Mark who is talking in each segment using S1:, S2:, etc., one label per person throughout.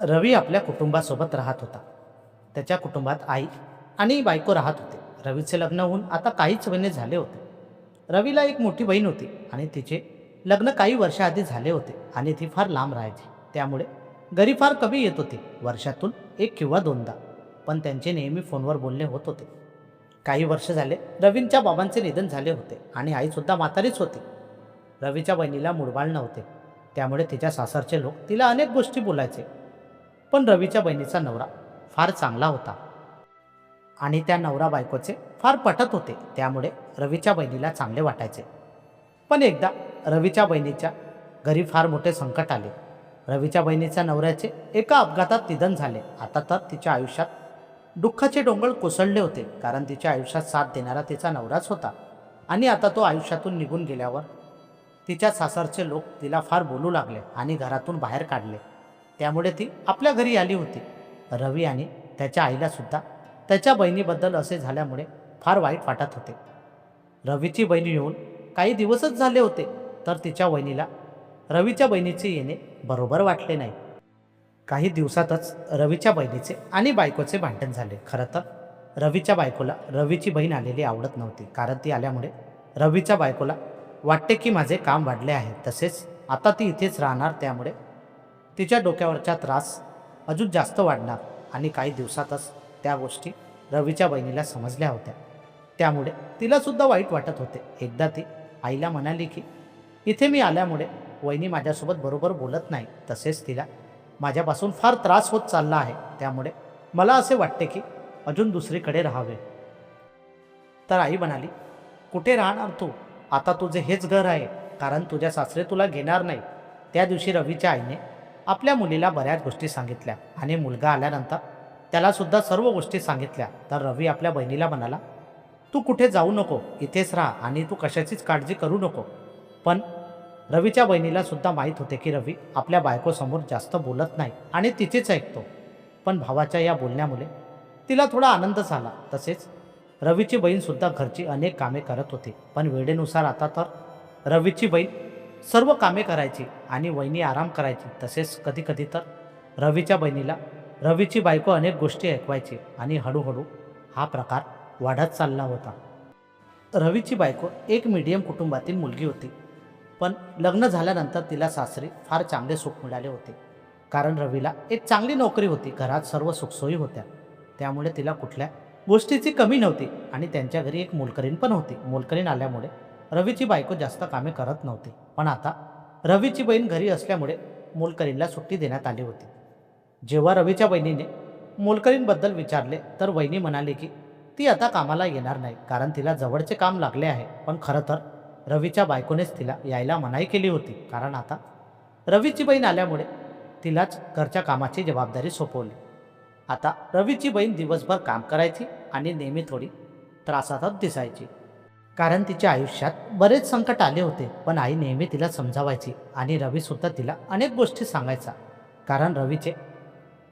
S1: रवी आपल्या कुटुंबासोबत राहत होता. त्याच्या कुटुंबात आई आणि बायको राहत होते. रवीचे लग्न होऊन आता काहीच महिने झाले होते. रवीला एक मोठी बहीण होती आणि तिचे लग्न काही वर्षाआधी झाले होते आणि ती फार लांब राहायची. त्यामुळे घरी फार कमी येत होती, वर्षातून एक किंवा दोनदा. पण त्यांचे नेहमी फोनवर बोलणे होत होते. काही वर्ष झाले रवींच्या बाबांचे निधन झाले होते आणि आईसुद्धा म्हातारीच होती. रवीच्या बहिणीला मूडबाळ नव्हते, त्यामुळे तिच्या सासरचे लोक तिला अनेक गोष्टी बोलायचे. पण रवीच्या बहिणीचा नवरा फार चांगला होता आणि त्या नवरा बायकोचे फार पटत होते, त्यामुळे रवीच्या बहिणीला चांगले वाटायचे. पण एकदा रवीच्या बहिणीच्या घरी फार मोठे संकट आले. रवीच्या बहिणीच्या नवऱ्याचे एका अपघातात निधन झाले. आता तर तिच्या आयुष्यात दुःखाचे डोंगर कोसळले होते, कारण तिच्या आयुष्यात साथ देणारा तिचा नवराच होता. आणि आता तो आयुष्यातून निघून गेल्यावर तिच्या सासरचे लोक तिला फार बोलू लागले आणि घरातून बाहेर काढले. त्यामुळे ती आपल्या घरी आली होती. रवी आणि त्याच्या आईला सुद्धा त्याच्या बहिणीबद्दल असे झाल्यामुळे फार वाईट वाटत होते. रवीची बहीण येऊन काही दिवसच झाले होते, तर तिच्या बहिणीला रवीच्या बहिणीचे येणे बरोबर वाटले नाही. काही दिवसातच रवीच्या बहिणीचे आणि बायकोचे भांडण झाले. खरं तर रवीच्या बायकोला रवीची बहीण आलेली आवडत नव्हती, कारण ती आल्यामुळे रवीच्या बायकोला वाटते की माझे काम वाढले आहे, तसेच आता ती इथेच राहणार, त्यामुळे तिच्या डोक्यावरचा त्रास अजून जास्त वाढणार. आणि काही दिवसातच त्या गोष्टी रवीच्या बहिणीला समजल्या होत्या, त्यामुळे तिलासुद्धा वाईट वाटत होते. एकदा ती आईला म्हणाली की इथे मी आल्यामुळे वहिनी माझ्यासोबत बरोबर बोलत नाही, तसेच तिला माझ्यापासून फार त्रास होत चालला आहे, त्यामुळे मला असे वाटते की अजून दुसरीकडे राहावे. तर आई म्हणाली, कुठे राहणार तू? आता तुझे हेच घर आहे, कारण तुझ्या सासरे तुला घेणार नाही. त्या दिवशी रवीच्या आईने आपल्या मुलीला बऱ्याच गोष्टी सांगितल्या आणि मुलगा आल्यानंतर त्यालासुद्धा सर्व गोष्टी सांगितल्या. तर रवी आपल्या बहिणीला म्हणाला, तू कुठे जाऊ नको, इथेच राहा आणि तू कशाचीच काळजी करू नको. पण रवीच्या बहिणीला सुद्धा माहीत होते की रवी आपल्या बायकोसमोर जास्त बोलत नाही आणि तिचेच ऐकतो. पण भावाच्या या बोलण्यामुळे तिला थोडा आनंद झाला. तसेच रवीची बहीणसुद्धा घरची अनेक कामे करत होती. पण वेळेनुसार आता तर रवीची बहीण सर्व कामे करायची आणि वहिनी आराम करायची. तसेच कधीकधी तर रवीच्या बहिणीला रवीची बायको अनेक गोष्टी ऐकवायची आणि हळूहळू हा प्रकार वाढत चालला होता. रवीची बायको एक मीडियम कुटुंबातील मुलगी होती. पण लग्न झाल्यानंतर तिला सासरी फार चांगले सुख मिळाले होते, कारण रवीला एक चांगली नोकरी होती, घरात सर्व सुखसोयी होत्या, त्यामुळे तिला कुठल्या गोष्टीची कमी नव्हती. आणि त्यांच्या घरी एक मोलकरीण पण होती. मोलकरीण आल्यामुळे रवीची बायको जास्त कामे करत नव्हती. पण आता रवीची बहीण घरी असल्यामुळे मोलकरीणला सुट्टी देण्यात आली होती. जेव्हा रवीच्या बहिणीने मोलकरीणबद्दल विचारले, तर वहिनी म्हणाली की ती आता कामाला येणार नाही, कारण तिला जवळचे काम लागले आहे. पण खरं तर रवीच्या बायकोनेच तिला यायला मनाई केली होती, कारण आता रवीची बहीण आल्यामुळे तिलाच घरच्या कामाची जबाबदारी सोपवली. आता रवीची बहीण दिवसभर काम करायची आणि नेहमी थोडी त्रासातच दिसायची, कारण तिच्या आयुष्यात बरेच संकट आले होते. पण आई नेहमी तिला समजावायची आणि रवीसुद्धा तिला अनेक गोष्टी सांगायचा, कारण रवीचे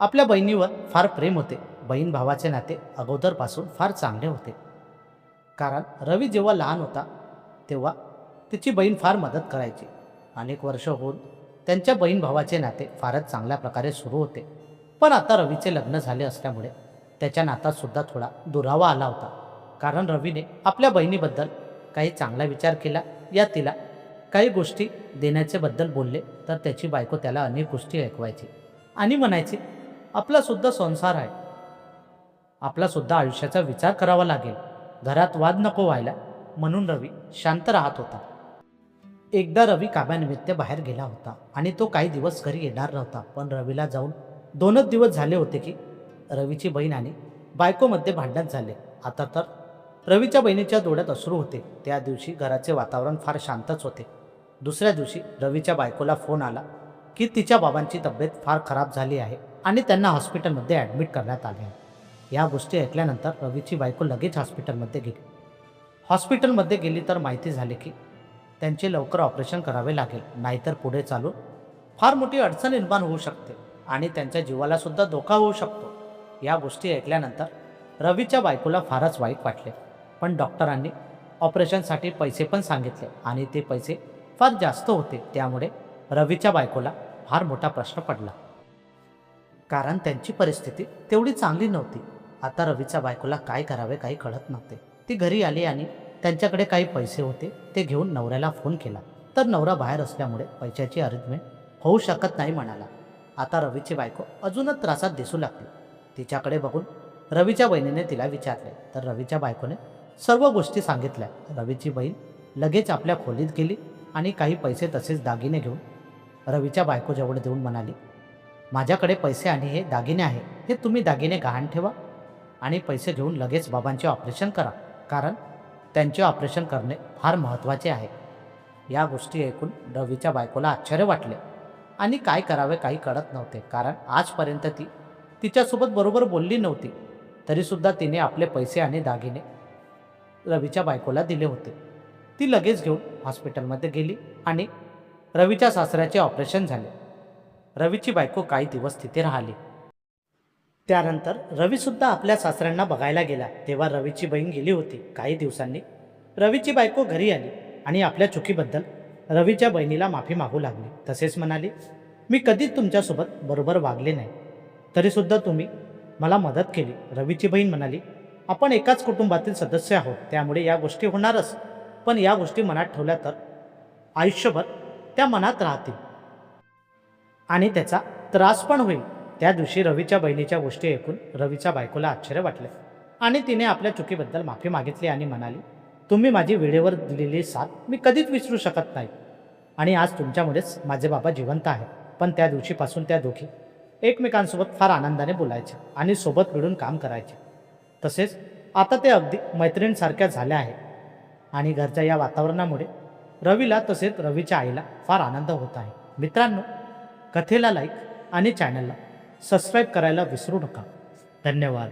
S1: आपल्या बहिणीवर फार प्रेम होते. बहीण भावाचे नाते अगोदरपासून फार चांगले होते, कारण रवी जेव्हा लहान होता तेव्हा तिची बहीण फार मदत करायची. अनेक वर्ष होऊन त्यांच्या बहीण भावाचे नाते फारच चांगल्या प्रकारे सुरू होते. पण आता रवीचे लग्न झाले असल्यामुळे त्याच्या नातात सुद्धा थोडा दुरावा आला होता, कारण रवीने आपल्या बहिणीबद्दल काही चांगला विचार केला या तिला काही गोष्टी देण्याचे बद्दल बोलले, तर त्याची बायको त्याला अनेक गोष्टी ऐकवायची आणि म्हणायची, आपलासुद्धा संसार आहे, आपलासुद्धा आयुष्याचा विचार करावा लागेल, घरात वाद नको व्हायला. म्हणून रवी शांत राहत होता. एकदा रवी कामानिमित्त बाहेर गेला होता आणि तो काही दिवस घरी येणार नव्हता. पण रवीला जाऊन 2च दिवस झाले होते की रवीची बहीण आणि बायकोमध्ये भांडण झाले. आता तर रवीच्या बहिणीच्या डोळ्यात अश्रू होते. त्या दिवशी घराचे वातावरण फार शांतच होते. दुसऱ्या दिवशी रवीच्या बायकोला फोन आला की तिच्या बाबांची तब्येत फार खराब झाली आहे आणि त्यांना हॉस्पिटलमध्ये ॲडमिट करण्यात आले आहे. या गोष्टी ऐकल्यानंतर रवीची बायको लगेच हॉस्पिटलमध्ये गेली. हॉस्पिटलमध्ये गेली तर माहिती झाली की त्यांचे लवकर ऑपरेशन करावे लागेल, नाहीतर पुढे चालून फार मोठी अडचण निर्माण होऊ शकते आणि त्यांच्या जीवालासुद्धा धोका होऊ शकतो. या गोष्टी ऐकल्यानंतर रवीच्या बायकोला फारच वाईट वाटले. पण डॉक्टरांनी ऑपरेशनसाठी पैसे पण सांगितले आणि ते पैसे फार जास्त होते, त्यामुळे रवीच्या बायकोला फार मोठा प्रश्न पडला. कारण त्यांची परिस्थिती तेवढी चांगली नव्हती. आता रवीच्या बायकोला काय करावे काही कळत नव्हते. ती घरी आली आणि त्यांच्याकडे काही पैसे होते ते घेऊन नवऱ्याला फोन केला. तर नवरा बाहेर असल्यामुळे पैशाची अरेंजमेंट होऊ शकत नाही म्हणाला. आता रवीची बायको अजूनच त्रासात दिसू लागली. तिच्याकडे बघून रवीच्या बहिणीने तिला विचारले तर रवीच्या बायकोने सर्व गोष्टी सांगितल्या. रवीची बहीण लगेच आपल्या खोलीत गेली आणि काही पैसे तसेच दागिने घेऊन रवीच्या बायकोजवळ देऊन म्हणाली, माझ्याकडे पैसे आणि हे दागिने आहे, हे तुम्ही दागिने गहाण ठेवा आणि पैसे घेऊन लगेच बाबांचे ऑपरेशन करा, कारण त्यांचे ऑपरेशन करणे फार महत्त्वाचे आहे. या गोष्टी ऐकून रवीच्या बायकोला आश्चर्य वाटले आणि काय करावे काही कळत नव्हते. कारण आजपर्यंत ती तिच्यासोबत बरोबर बोलली नव्हती. तरीसुद्धा तिने आपले पैसे आणि दागिने रवीच्या बायकोला दिले होते. ती लगेच घेऊन हॉस्पिटलमध्ये गेली आणि रवीच्या सासऱ्याचे ऑपरेशन झाले. रवीची बायको काही दिवस तिथे राहिली. त्यानंतर रवीसुद्धा आपल्या सासऱ्यांना बघायला गेला. तेव्हा रवीची बहीण गेली होती. काही दिवसांनी रवीची बायको घरी आली आणि आपल्या चुकीबद्दल रवीच्या बहिणीला माफी मागू लागली. तसेच म्हणाली, मी कधीच तुमच्यासोबत बरोबर वागले नाही, तरीसुद्धा तुम्ही मला मदत केली. रवीची बहीण म्हणाली, आपण एकाच कुटुंबातील सदस्य आहोत, त्यामुळे या गोष्टी होणारच. पण या गोष्टी मनात ठेवल्या तर आयुष्यभर त्या मनात राहतील आणि त्याचा त्रास पण होईल. त्या दिवशी रवीच्या बहिणीच्या गोष्टी ऐकून रवीच्या बायकोला आश्चर्य वाटले आणि तिने आपल्या चुकीबद्दल माफी मागितली आणि म्हणाली, तुम्ही माझी वेळेवर दिलेली साथ मी कधीच विसरू शकत नाही आणि आज तुमच्यामुळेच माझे बाबा जिवंत आहेत. पण त्या दिवशीपासून त्या दोघी एकमेकांसोबत फार आनंदाने बोलायच्या आणि सोबत मिळून काम करायचे. तसेच आता ते अगदी मैत्रिणींसारख्या झाल्या आहेत आणि घरच्या या वातावरणामुळे रवीला तसेच रवीच्या आईला फार आनंद होत आहे. मित्रांनो, कथेला लाईक आणि चॅनलला सबस्क्राईब करायला विसरू नका. धन्यवाद.